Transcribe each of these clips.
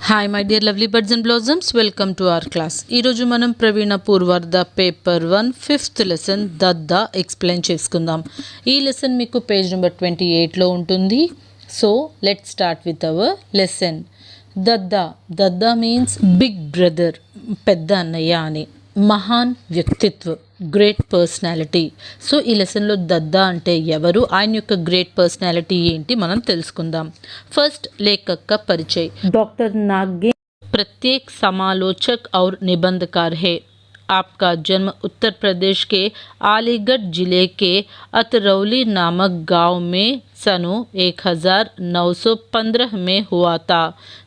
Hi my dear lovely birds and blossoms, welcome to our class. ఈరోజు మనం ప్రవీణ పూర్వార్ధ paper 1 5th lesson దద్దా explain చేసుకుందాం. ఈ లెసన్ మీకు పేజ్ నెంబర్ 28లో ఉంటుంది. So let's start with our lesson. దద్దా మీన్స్ బిగ్ బ్రదర్, పెద్ద అన్నయ్య అని. మహాన్ వ్యక్తిత్వ, గ్రేట్ పర్సనాలిటీ. సో ఈ లెసన్లో దద్దా అంటే ఎవరు, ఆయన యొక్క గ్రేట్ పర్సనాలిటీ ఏంటి మనం తెలుసుకుందాం. ఫస్ట్ लेखक का परिचय. डॉक्टर नागेंद्र प्रत्येक समालोचक और निबंधकार है. आपका जन्म उत्तर प्रदेश के अलीगढ़ जिले के अतरौली नामक गांव में सन 1915 में हुआ था.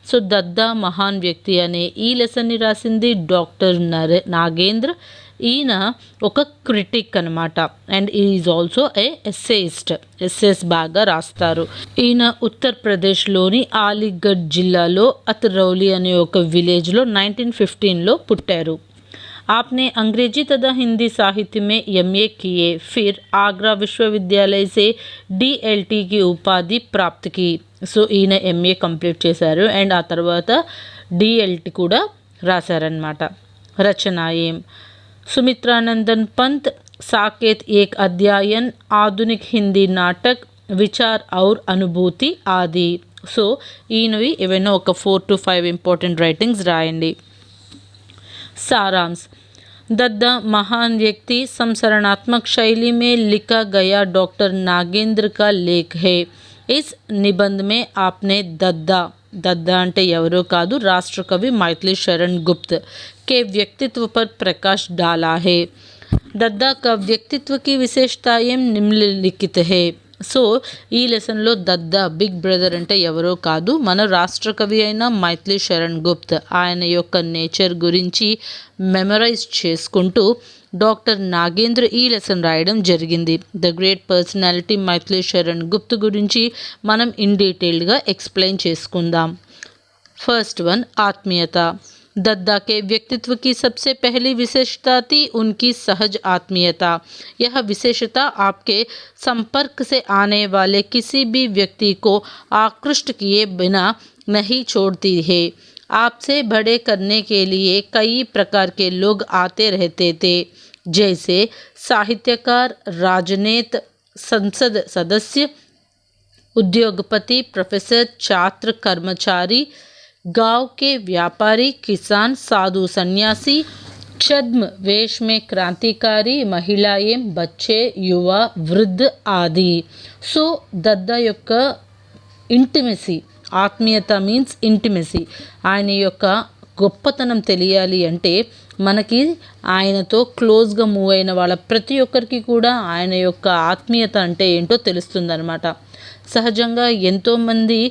సో దద్దా మహాన్ వ్యక్తి అనే ఈ లెసన్ని రాసింది డాక్టర్ నాగేంద్ర. ఈయన ఒక క్రిటిక్ అనమాట, అండ్ ఈజ్ ఆల్సో ఎస్సేయిస్ట్. ఎస్సేస్ బాగా రాస్తారు. ఈయన ఉత్తరప్రదేశ్లోని అలీగఢ్ జిల్లాలో అతరౌలి అనే ఒక విలేజ్లో 1915లో పుట్టారు. आपने अंग्रेजी तथा हिंदी साहित्य में MA किए, फिर आगरा विश्वविद्यालय से DLT की उपाधि प्राप्त की. సో ఈయన MA కంప్లీట్ చేశారు అండ్ ఆ తర్వాత DLT కూడా రాశారనమాట. రచన ఏం सुमित्रानंदन पंत साकेत एक अध्ययन, आधुनिक हिंदी नाटक, विचार और अनुभूति आदि. సో ఈయనవి ఏవైనా ఒక 4 to 5 ఇంపార్టెంట్ రైటింగ్స్ రాయండి. सारांश. दद्दा महान व्यक्ति संसरणात्मक शैली में लिखा गया डॉक्टर नागेंद्र का लेख है. इस निबंध में आपने दद्दा అంటే ఎవరో కాదు, రాష్ట్ర కవి మైథిలి శరణ్ गुप्त के व्यक्तित्व पर प्रकाश डाला है. दद्दा का व्यक्तित्व की विशेषताएं निम्नलिखित है. సో ఈ లెసన్లో దద్దా బిగ్ బ్రదర్ అంటే ఎవరో కాదు, మన రాష్ట్ర కవి అయిన మైథిలి శరణ్ గుప్త్. ఆయన యొక్క నేచర్ గురించి మెమరైజ్ చేసుకుంటూ డాక్టర్ నాగేంద్ర ఈ లెసన్ రాయడం జరిగింది. The great personality Maithili Sharan Gupt గురించి మనం ఇన్ డీటెయిల్డ్గా ఎక్స్ప్లెయిన్ చేసుకుందాం. ఫస్ట్ వన్, ఆత్మీయత. दद्दा के व्यक्तित्व की सबसे पहली विशेषता थी उनकी सहज आत्मीयता. यह विशेषता आपके संपर्क से आने वाले किसी भी व्यक्ति को आकृष्ट किए बिना नहीं छोड़ती है. आपसे बड़े करने के लिए कई प्रकार के लोग आते रहते थे, जैसे साहित्यकार, राजनेता, संसद सदस्य, उद्योगपति, प्रोफेसर, छात्र, कर्मचारी, गांव के व्यापारी, किसान, साधु, सन्यासी, छद्म वेश में क्रांतिकारी, महिलाएं, बच्चे, युवा, वृद्ध आदि. సో దద్దా యొక్క ఇంటిమెసీ, ఆత్మీయత మీన్స్ ఇంటిమెసీ. ఆయన యొక్క గొప్పతనం తెలియాలి అంటే మనకి ఆయనతో క్లోజ్గా మూవ్ అయిన వాళ్ళ ప్రతి ఒక్కరికి కూడా ఆయన యొక్క ఆత్మీయత అంటే ఏంటో తెలుస్తుందన్నమాట. సహజంగా ఎంతోమంది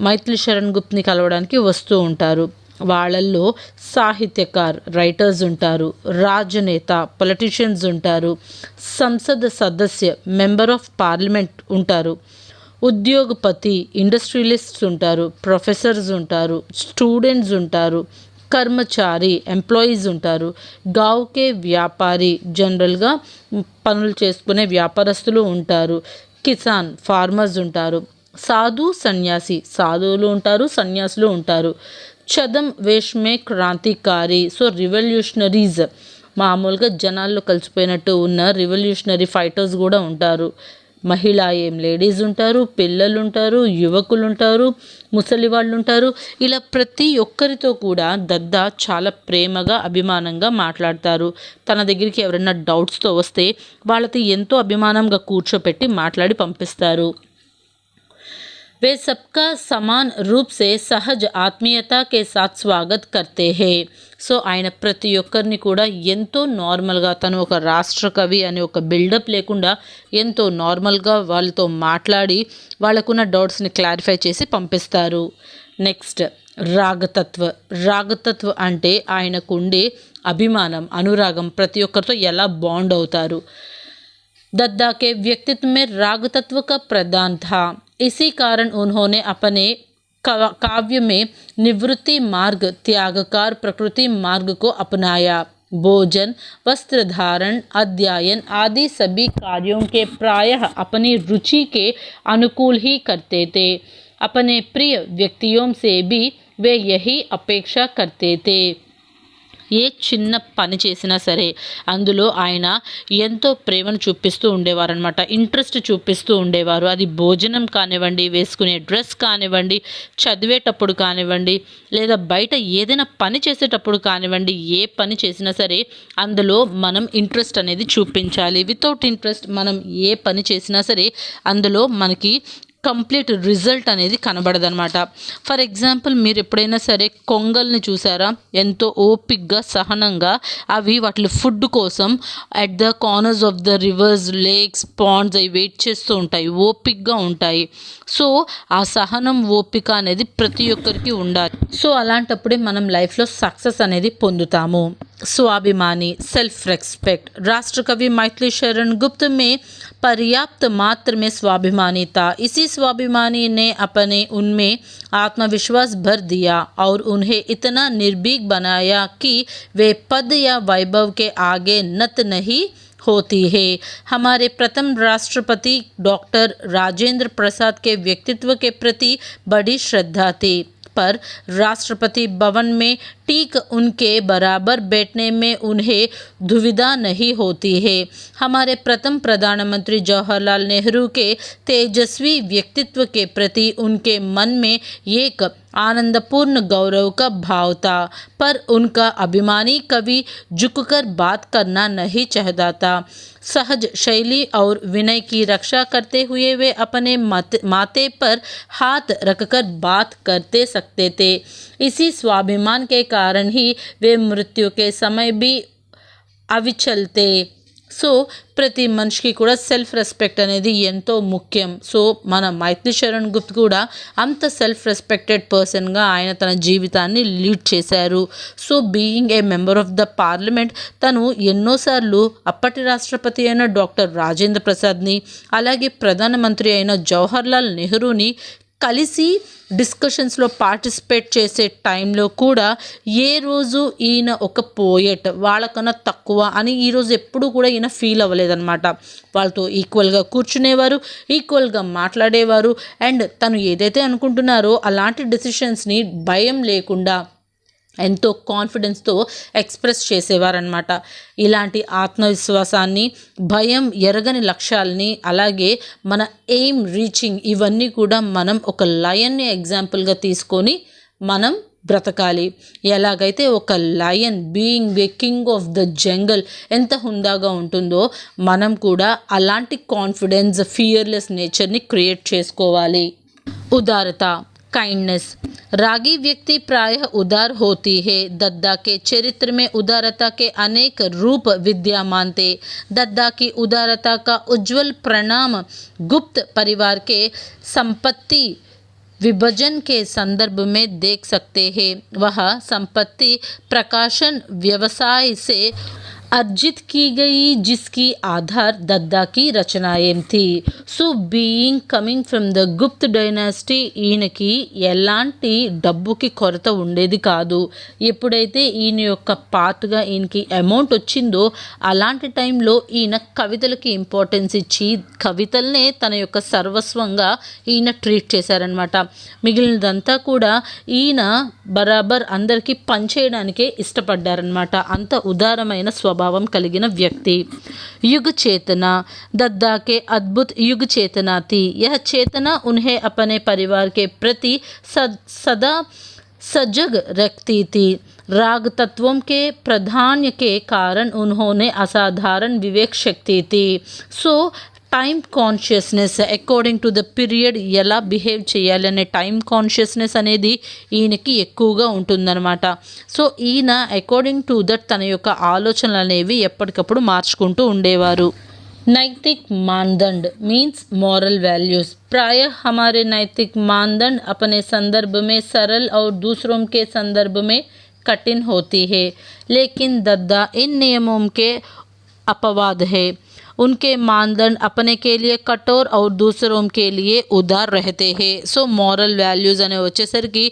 మైథిలి శరణ్ గుప్త్ని కలవడానికి వస్తూ ఉంటారు. వాళ్ళల్లో సాహిత్యకార్, రైటర్స్ ఉంటారు, రాజనేత, పొలిటీషియన్స్ ఉంటారు, సంసద్ సదస్య, మెంబర్ ఆఫ్ పార్లమెంట్ ఉంటారు, ఉద్యోగపతి, ఇండస్ట్రియలిస్ట్స్ ఉంటారు, ప్రొఫెసర్స్ ఉంటారు, స్టూడెంట్స్ ఉంటారు, కర్మచారి, ఎంప్లాయీస్ ఉంటారు, గావ్కే వ్యాపారి, జనరల్గా పనులు చేసుకునే వ్యాపారస్తులు ఉంటారు, కిసాన్, ఫార్మర్స్ ఉంటారు, సాధు, సన్యాసి, సాధువులు ఉంటారు, సన్యాసులు ఉంటారు, చదం వేష్మే క్రాంతికారి, సో రివల్యూషనరీస్, మామూలుగా జనాల్లో కలిసిపోయినట్టు ఉన్న రివల్యూషనరీ ఫైటర్స్ కూడా ఉంటారు, మహిళా ఏం లేడీస్ ఉంటారు, పిల్లలు ఉంటారు, యువకులు ఉంటారు, ముసలి వాళ్ళు ఉంటారు. ఇలా ప్రతి ఒక్కరితో కూడా దద్దా చాలా ప్రేమగా, అభిమానంగా మాట్లాడతారు. తన దగ్గరికి ఎవరైనా డౌట్స్తో వస్తే వాళ్ళతో ఎంతో అభిమానంగా కూర్చోపెట్టి మాట్లాడి పంపిస్తారు. वे सबका समान रूप से सहज आत्मीयता के साथ स्वागत करते हैं. సో ఆయన ప్రతి ఒక్కరిని కూడా ఎంతో నార్మల్గా, తను ఒక రాష్ట్ర కవి అనే ఒక బిల్డప్ లేకుండా ఎంతో నార్మల్గా వాళ్ళతో మాట్లాడి వాళ్ళకున్న డౌట్స్ని క్లారిఫై చేసి పంపిస్తారు. నెక్స్ట్, రాగతత్వ అంటే ఆయనకు ఉండే అభిమానం, అనురాగం, ప్రతి ఒక్కరితో ఎలా బాండ్ అవుతారు. दद्दा के व्यक्तित्व में राग तत्व का प्रदान था. इसी कारण उन्होंने अपने काव्य में निवृत्ति मार्ग, त्यागकार प्रकृति मार्ग को अपनाया. भोजन, वस्त्र धारण, अध्ययन आदि सभी कार्यों के प्रायः अपनी रुचि के अनुकूल ही करते थे. अपने प्रिय व्यक्तियों से भी वे यही अपेक्षा करते थे। ఏ చిన్న పని చేసినా సరే అందులో ఆయన ఎంతో ప్రేమను చూపిస్తూ ఉండేవారనమాట, ఇంట్రెస్ట్ చూపిస్తూ ఉండేవారు. అది భోజనం కానివ్వండి, వేసుకునే డ్రెస్ కానివ్వండి, చదివేటప్పుడు కానివ్వండి, లేదా బయట ఏదైనా పని చేసేటప్పుడు కానివ్వండి, ఏ పని చేసినా సరే అందులో మనం ఇంట్రెస్ట్ అనేది చూపించాలి. వితౌట్ ఇంట్రెస్ట్ మనం ఏ పని చేసినా సరే అందులో మనకి కంప్లీట్ రిజల్ట్ అనేది కనబడదనమాట. ఫర్ ఎగ్జాంపుల్ మీరు ఎప్పుడైనా సరే కొంగల్ని చూసారా, ఎంతో ఓపిక్గా సహనంగా అవి వాటి ఫుడ్ కోసం at the corners of the rivers, lakes, ponds అవి వెయిట్ చేస్తూ ఉంటాయి, ఓపిక్గా ఉంటాయి. సో ఆ సహనం, ఓపిక అనేది ప్రతి ఒక్కరికి ఉండాలి. సో అలాంటప్పుడే మనం లైఫ్లో సక్సెస్ అనేది పొందుతాము. स्वाभिमानी, सेल्फ रेस्पेक्ट। राष्ट्रकवि मैथिली शरण गुप्त में पर्याप्त मात्र में स्वाभिमानी था। इसी स्वाभिमानी ने अपने उनमें आत्मविश्वास भर दिया और उन्हें इतना निर्भीक बनाया कि वे पद या वैभव के आगे नत नहीं होती है। हमारे प्रथम राष्ट्रपति डॉक्टर राजेंद्र प्रसाद के व्यक्तित्व के प्रति बड़ी श्रद्धा थी, पर राष्ट्रपति भवन में ठीक उनके बराबर बैठने में उन्हें दुविधा नहीं होती है। हमारे प्रथम प्रधानमंत्री जवाहरलाल नेहरू के तेजस्वी व्यक्तित्व के प्रति उनके मन में एक आनंदपूर्ण गौरव का भाव था, पर उनका अभिमानी कभी झुककर बात करना नहीं चाहता था। सहज शैली और विनय की रक्षा करते हुए वे अपने माथे पर हाथ रखकर बात करते सकते थे। इसी स्वाभिमान के कारण ही वे मृत्यु के समय भी अविचल थे। సో ప్రతి మనిషికి కూడా సెల్ఫ్ రెస్పెక్ట్ అనేది ఎంతో ముఖ్యం. సో మన మైథిలి శరణ్ గుప్త్ కూడా అంత సెల్ఫ్ రెస్పెక్టెడ్ పర్సన్గా ఆయన తన జీవితాన్ని లీడ్ చేశారు. So being a member of the parliament తను ఎన్నోసార్లు అప్పటి రాష్ట్రపతి అయిన డాక్టర్ రాజేంద్ర ప్రసాద్ని, అలాగే ప్రధానమంత్రి అయిన జవహర్లాల్ నెహ్రూని కలిసి డిస్కషన్స్లో పార్టిసిపేట్ చేసే టైంలో కూడా ఏ రోజు ఈయన ఒక పోయెట్, వాళ్ళకన్నా తక్కువ అని ఈరోజు ఎప్పుడూ కూడా ఈయన ఫీల్ అవ్వలేదన్నమాట. వాళ్ళతో ఈక్వల్గా కూర్చునేవారు, ఈక్వల్గా మాట్లాడేవారు. అండ్ తను ఏదైతే అనుకుంటున్నారో అలాంటి డెసిషన్స్ని భయం లేకుండా ఎంతో కాన్ఫిడెన్స్తో ఎక్స్ప్రెస్ చేసేవారనమాట. ఇలాంటి ఆత్మవిశ్వాసాన్ని, భయం ఎరగని లక్ష్యాలని, అలాగే మన ఎయిమ్ రీచింగ్, ఇవన్నీ కూడా మనం ఒక లయన్ని ఎగ్జాంపుల్గా తీసుకొని మనం బ్రతకాలి. ఎలాగైతే ఒక lion being a king of the jungle ఎంత హుందాగా ఉంటుందో మనం కూడా అలాంటి కాన్ఫిడెన్స్, ఫియర్లెస్ నేచర్ని క్రియేట్ చేసుకోవాలి. ఉదారత, काइंडनेस। रागी व्यक्ति प्रायः उदार होती है। दद्दा के चरित्र में उदारता के अनेक रूप विद्यमान थे। दद्दा की उदारता का उज्जवल परिणाम गुप्त परिवार के संपत्ति विभाजन के संदर्भ में देख सकते हैं। वह संपत्ति प्रकाशन व्यवसाय से अर्जित की गई, जिसकी आधार दद्दा की रचनाएं थी. So being coming from the Gupt dynasty ఈయనకి ఎలాంటి డబ్బుకి కొరత ఉండేది కాదు. ఎప్పుడైతే ఈయన యొక్క పార్ట్గా ఈయనకి అమౌంట్ వచ్చిందో అలాంటి టైంలో ఈయన కవితలకి ఇంపార్టెన్స్ ఇచ్చి కవితలనే తన యొక్క సర్వస్వంగా ఈయన ట్రీట్ చేశారనమాట. మిగిలినదంతా కూడా ఈయన బరాబర్ అందరికీ పనిచేయడానికే ఇష్టపడ్డారనమాట. అంత ఉదారమైన స్వభావం కలిగిన వ్యక్తి. युग चेतना, दद्दा के अद्भुत युग चेतना थी। यह चेतना उन्हें अपने परिवार के प्रति सदा सजग रखती थी। राग तत्वों के प्राधान्य के कारण उन्होंने असाधारण विवेक शक्ति थी. So time consciousness, according to the period ఎలా బిహేవ్ చేయాలి అనే టైం కాన్షియస్నెస్ అనేది ఈయనకి ఎక్కువగా ఉంటుందన్నమాట. సో ఈయన అకార్డింగ్ టు దట్ తన యొక్క ఆలోచనలు అనేవి ఎప్పటికప్పుడు మార్చుకుంటూ ఉండేవారు. नैतिक मानदंड मीन्स मॉरल वैल्यूज़। प्रायः हमारे नैतिक मानदंड अपने संदर्भ में सरल और दूसरों के संदर्भ में कठिन होती है, लेकिन दद्दा इन नियमों के अपवाद है. उनके मानदंड अपने के लिए कठोर और दूसरों के लिए ఉదార్ रहते हैं. సో మోరల్ వాల్యూస్ అనే వచ్చేసరికి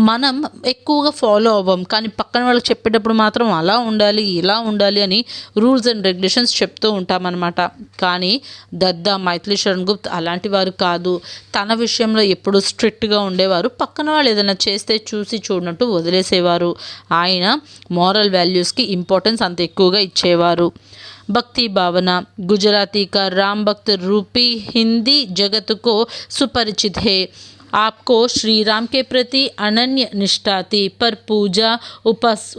మనం ఎక్కువగా ఫాలో అవ్వం, కానీ పక్కన వాళ్ళకి చెప్పేటప్పుడు మాత్రం అలా ఉండాలి ఇలా ఉండాలి అని రూల్స్ అండ్ రెగ్యులేషన్స్ చెప్తూ ఉంటామన్నమాట. కానీ దద్దా మైథిలీ శరణ్ గుప్తా అలాంటి వారు కాదు. తన విషయంలో ఎప్పుడు స్ట్రిక్ట్గా ఉండేవారు. పక్కన వాళ్ళు ఏదైనా చేస్తే చూసి చూడనట్టు వదిలేసేవారు. ఆయన మోరల్ వాల్యూస్కి ఇంపార్టెన్స్ అంత ఎక్కువగా ఇచ్చేవారు. भक्ति भावना गुजराती का राम भक्त रूपी हिंदी जगत को सुपरिचित है. आपको श्री राम के प्रति अनन्य निष्ठा थी, पर पूजा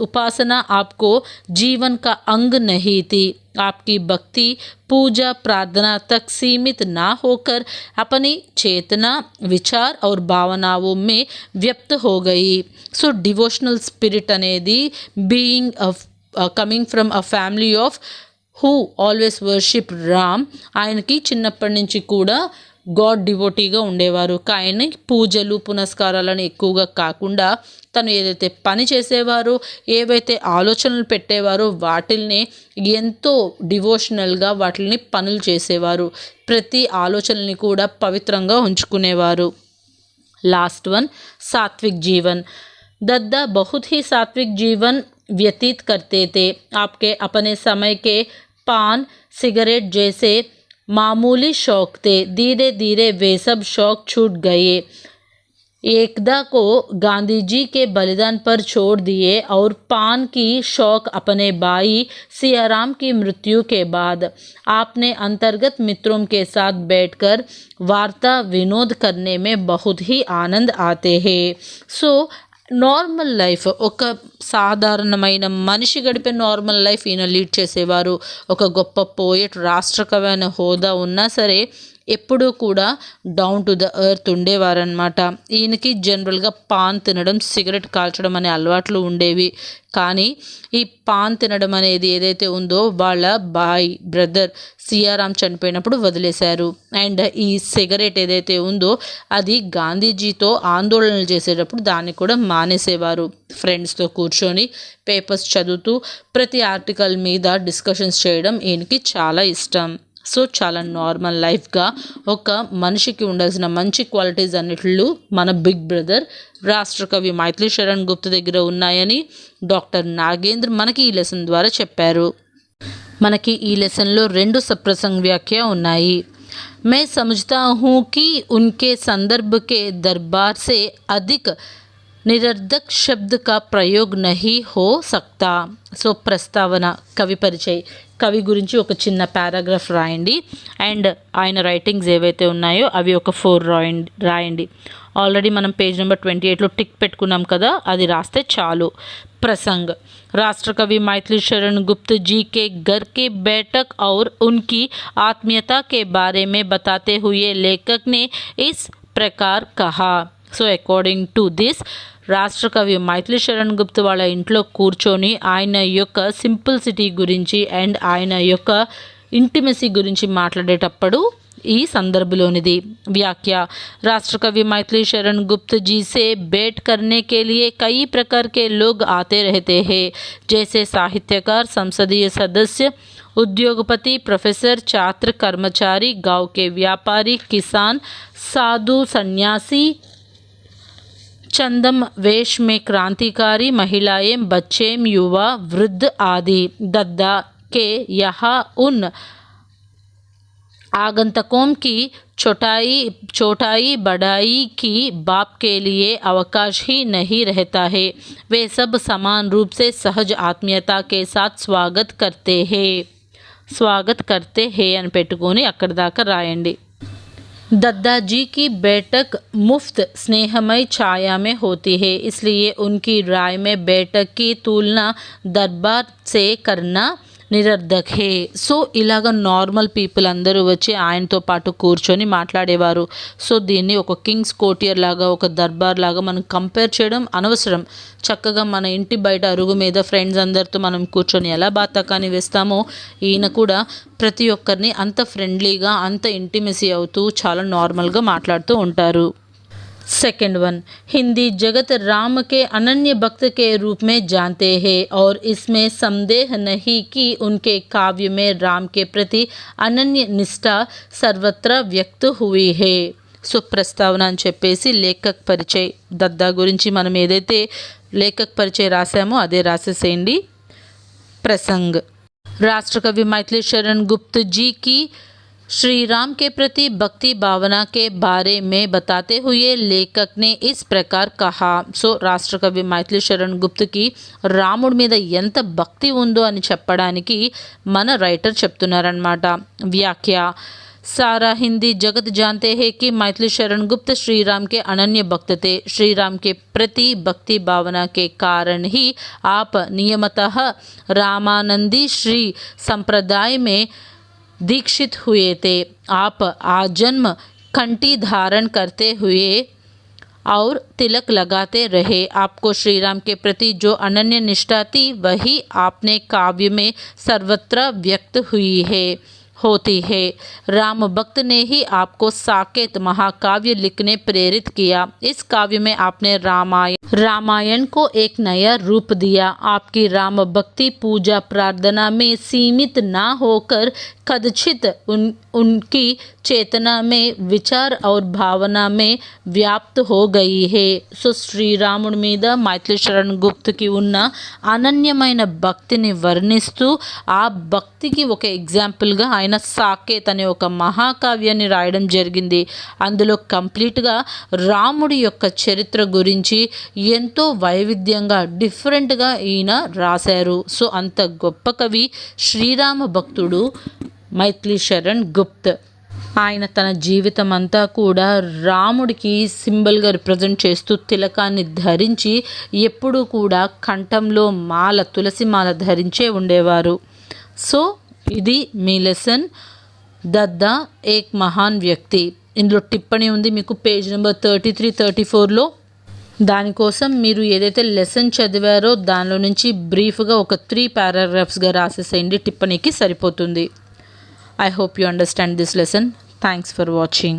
उपासना आपको जीवन का अंग नहीं थी. आपकी भक्ति पूजा प्रार्थना तक सीमित ना होकर अपनी चेतना विचार और भावनाओं में व्यक्त हो गई. सो डिवोशनल स्पिरिट అనేది being coming from a family of who always worship Ram. ఆయనకి చిన్నప్పటి నుంచి కూడా గాడ్ డివోటీగా ఉండేవారు. కానీ పూజలు పునస్కారాలను ఎక్కువగా కాకుండా తను ఏదైతే పని చేసేవారో, ఏవైతే ఆలోచనలు పెట్టేవారో వాటిల్ని ఎంతో డివోషనల్గా వాటిని పనులు చేసేవారు. ప్రతి ఆలోచనల్ని కూడా పవిత్రంగా ఉంచుకునేవారు. लास्ट वन सात्विक जीवन. दद्दा बहुत ही सात्विक जीवन व्यतीत करते थे. आपके अपने समय के पान सिगरेट जैसे मामूली शौक थे. धीरे धीरे वे सब शौक छूट गए. एकदा को गांधी जी के बलिदान पर छोड़ दिए और पान की शौक अपने भाई सियाराम की मृत्यु के बाद. आपने अंतर्गत मित्रों के साथ बैठकर वार्ता विनोद करने में बहुत ही आनंद आते हैं. सो నార్మల్ లైఫ్, ఒక సాధారణమైన మనిషి గడిపే నార్మల్ లైఫ్ ఈయన లీడ్ చేసేవారు. ఒక గొప్ప పోయెట్, రాష్ట్రకవి అనే హోదా ఉన్నా సరే ఎప్పుడూ కూడా డౌన్ టు ద ఎర్త్ ఉండేవారనమాట. ఈయనకి జనరల్గా పాన్ తినడం, సిగరెట్ కాల్చడం అనే అలవాట్లు ఉండేవి. కానీ ఈ పాన్ తినడం అనేది ఏదైతే ఉందో వాళ్ళ బ్రదర్ సియారాం చనిపోయినప్పుడు వదిలేశారు. అండ్ ఈ సిగరెట్ ఏదైతే ఉందో అది గాంధీజీతో ఆందోళనలు చేసేటప్పుడు దాన్ని కూడా మానేసేవారు. ఫ్రెండ్స్తో కూర్చొని పేపర్స్ చదువుతూ ప్రతి ఆర్టికల్ మీద డిస్కషన్స్ చేయడం ఈయనకి చాలా ఇష్టం. సో చాలా నార్మల్ లైఫ్గా ఒక మనిషికి ఉండాల్సిన మంచి క్వాలిటీస్ అన్నిట్లు మన బిగ్ బ్రదర్ రాష్ట్రకవి మైథిలీ శరణ్ గుప్తా దగ్గర ఉన్నాయని డాక్టర్ నాగేంద్ర మనకి ఈ లెసన్ ద్వారా చెప్పారు. మనకి ఈ లెసన్లో 2 సప్రసంగ్ వ్యాఖ్య ఉన్నాయి. मैं समझता हूँ कि उनके संदर्भ के दरबार से अधिक నిరర్ధక్ శబ్ద్ కా ప్రయోగ్ నహీ హో సక్తా. సో ప్రస్తావన, కవి పరిచయ్, కవి గురించి ఒక చిన్న పారాగ్రాఫ్ రాయండి. అండ్ ఆయన రైటింగ్స్ ఏవైతే ఉన్నాయో అవి ఒక 4 రాయండి. ఆల్రెడీ మనం పేజ్ నెంబర్ 28లో టిక్ పెట్టుకున్నాం కదా, అది రాస్తే చాలు. प्रसंग. राष्ट्रकवि मैथिली शरण गुप्ता जी के घर के बैठक और उनकी आत्मीयता के बारे में बताते हुए लेखक ने इस प्रकार कहा. సో అకార్డింగ్ టు దిస్ రాష్ట్రకవి మైథిలీ శరణ్ గుప్తా వాళ్ళ ఇంట్లో కూర్చొని ఆయన యొక్క సింపుల్సిటీ గురించి అండ్ ఆయన యొక్క ఇంటిమసీ గురించి మాట్లాడేటప్పుడు ఈ సందర్భంలోనిది వ్యాఖ్య. राष्ट्रकवि मैथिली शरण गुप्ता जी से भेंट करने के लिए कई प्रकार के लोग आते रहते हैं, जैसे साहित्यकार, संसदीय सदस्य, उद्योगपति, प्रोफेसर, छात्र, कर्मचारी, गांव के व्यापारी, किसान, साधु, सन्यासी, चंदम वेश में क्रांतिकारी, महिलाएं, बच्चे, युवा, वृद्ध आदि. दद्दा के यहाँ उन आगंतुकों की छोटाई बड़ाई की बाप के लिए अवकाश ही नहीं रहता है. वे सब समान रूप से सहज आत्मीयता के साथ स्वागत करते हैं అని పెట్టుకొని అక్కడ దాకా రాయండి. दद्दाजी की बैठक मुफ्त स्नेहमय छाया में होती है, इसलिए उनकी राय में बैठक की तुलना दरबार से करना నిరర్ధక్ హే. సో ఇలాగ నార్మల్ పీపుల్ అందరూ వచ్చి ఆయనతో పాటు కూర్చొని మాట్లాడేవారు. సో దీన్ని ఒక కింగ్స్ కోర్టియర్ లాగా, ఒక దర్బార్ లాగా మనం కంపేర్ చేయడం అనవసరం. చక్కగా మన ఇంటి బయట అరుగు మీద ఫ్రెండ్స్ అందరితో మనం కూర్చొని ఎలా బాతాకాని వేస్తామో ఈయన కూడా ప్రతి ఒక్కరిని అంత ఫ్రెండ్లీగా, అంత ఇంటిమసీ అవుతూ చాలా నార్మల్గా మాట్లాడుతూ ఉంటారు. सेकंड वन, हिंदी जगत राम के अनन्य भक्त के रूप में जानते हैं और इसमें संदेह नहीं कि उनके काव्य में राम के प्रति अनन्य निष्ठा सर्वत्र व्यक्त हुई है. సో ప్రస్తావన అని చెప్పేసి లేఖక్ పరిచయ్ దద్దా గురించి మనం ఏదైతే లేఖక్ పరిచయ్ రాసామో అదే రాసేసేయండి. प्रसंग, राष्ट्रकवि मैथिली शरण गुप्त जी की श्री राम के प्रति भक्ति भावना के बारे में बताते हुए लेखक ने इस प्रकार कहा. సో రాష్ట్రకవి మైథిలి శరణ్ గుప్త్కి రాముడి మీద ఎంత భక్తి ఉందో అని చెప్పడానికి మన రైటర్ చెప్తున్నారనమాట. వ్యాఖ్య, सारा हिंदी जगत जानते हैं कि मैथिली शरण गुप्त श्री राम के अनन्य भक्त थे. श्री राम के प्रति भक्ति भावना के कारण ही आप नियमतः रामानंदी श्री संप्रदाय में दीक्षित हुए थे. आप आजन्म कंठी धारण करते हुए और तिलक लगाते रहे. आपको श्री राम के प्रति जो अनन्य निष्ठा थी वही आपने काव्य में सर्वत्र व्यक्त हुई है होती है. राम भक्त ने ही आपको साकेत महाकाव्य लिखने प्रेरित किया. इस काव्य में आपने रामायण को एक नया रूप दिया. आपकी राम भक्ति पूजा प्रार्थना में सीमित ना होकर कदचित उनकी चेतना में विचार और भावना में व्याप्त हो गई है. సో శ్రీరాముడి మీద మైథిలి శరణ్ గుప్త్కి ఉన్న అనన్యమైన భక్తిని వర్ణిస్తూ ఆ భక్తికి ఒక ఎగ్జాంపుల్గా ఆయన సాకేత్ అనే ఒక మహాకావ్యాన్ని రాయడం జరిగింది. అందులో కంప్లీట్గా రాముడి యొక్క చరిత్ర గురించి ఎంతో వైవిధ్యంగా డిఫరెంట్గా ఈయన రాశారు. సో అంత గొప్ప కవి శ్రీరామ భక్తుడు మైథిలి శరణ్ గుప్త్. ఆయన తన జీవితం అంతా కూడా రాముడికి సింబల్గా రిప్రజెంట్ చేస్తూ తిలకాన్ని ధరించి ఎప్పుడూ కూడా కంఠంలో మాల, తులసి మాల ధరించే ఉండేవారు. సో ఇది మీ లెసన్ దద్దా ఏక్ మహాన్ వ్యక్తి. ఇందులో టిప్పణి ఉంది మీకు పేజ్ నెంబర్ 33-34లో. దానికోసం మీరు ఏదైతే లెసన్ చదివారో దానిలో నుంచి బ్రీఫ్గా ఒక 3 పారాగ్రాఫ్స్గా రాసేసేయండి, టిప్పణికి సరిపోతుంది. I hope you understand this lesson. Thanks for watching.